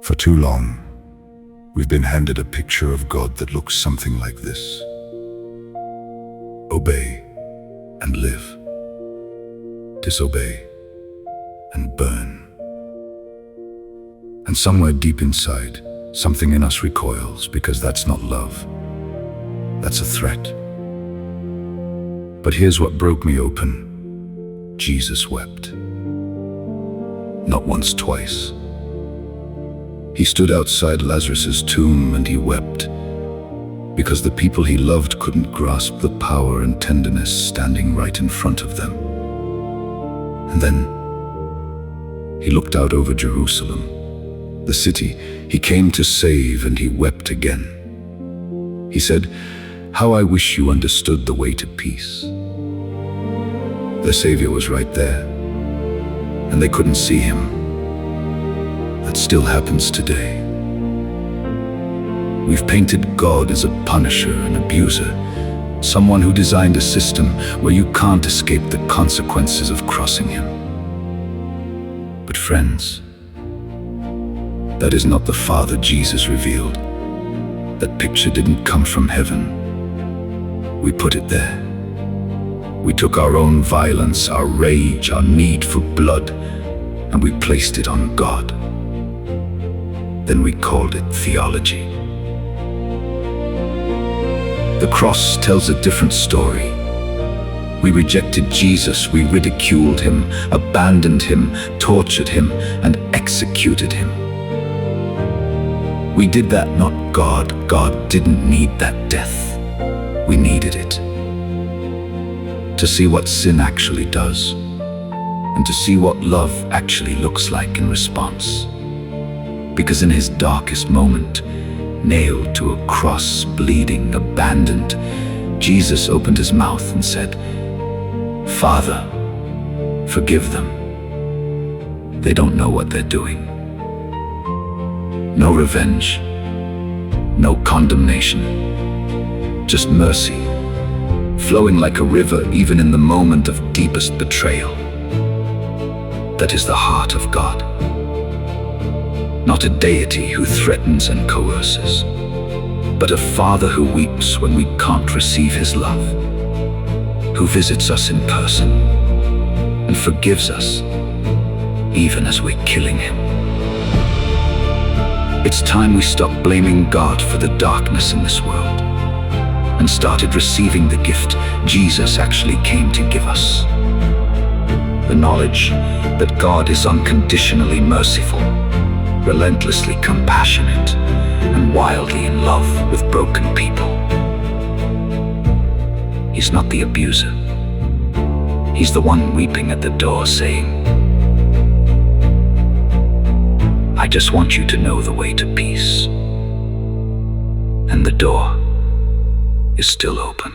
For too long, we've been handed a picture of God that looks something like this. Obey and live. Disobey and burn. And somewhere deep inside, something in us recoils, because that's not love. That's a threat. But here's what broke me open. Jesus wept. Not once, twice. He stood outside Lazarus's tomb and he wept, because the people he loved couldn't grasp the power and tenderness standing right in front of them. And then he looked out over Jerusalem, the city he came to save, and he wept again. He said, "How I wish you understood the way to peace." Their Savior was right there, and they couldn't see him. That still happens today. We've painted God as a punisher, an abuser, someone who designed a system where you can't escape the consequences of crossing him. But friends, that is not the Father Jesus revealed. That picture didn't come from heaven. We put it there. We took our own violence, our rage, our need for blood, and we placed it on God. Then we called it theology. The cross tells a different story. We rejected Jesus, we ridiculed him, abandoned him, tortured him, and executed him. We did that, not God. God didn't need that death. We needed it. To see what sin actually does, and to see what love actually looks like in response. Because in his darkest moment, nailed to a cross, bleeding, abandoned, Jesus opened his mouth and said, "Father, forgive them. They don't know what they're doing." No revenge, no condemnation, just mercy, flowing like a river even in the moment of deepest betrayal. That is the heart of God. Not a deity who threatens and coerces, but a Father who weeps when we can't receive his love, who visits us in person and forgives us even as we're killing him. It's time we stopped blaming God for the darkness in this world and started receiving the gift Jesus actually came to give us. The knowledge that God is unconditionally merciful, relentlessly compassionate, and wildly in love with broken people. He's not the abuser. He's the one weeping at the door saying, "I just want you to know the way to peace." And the door is still open.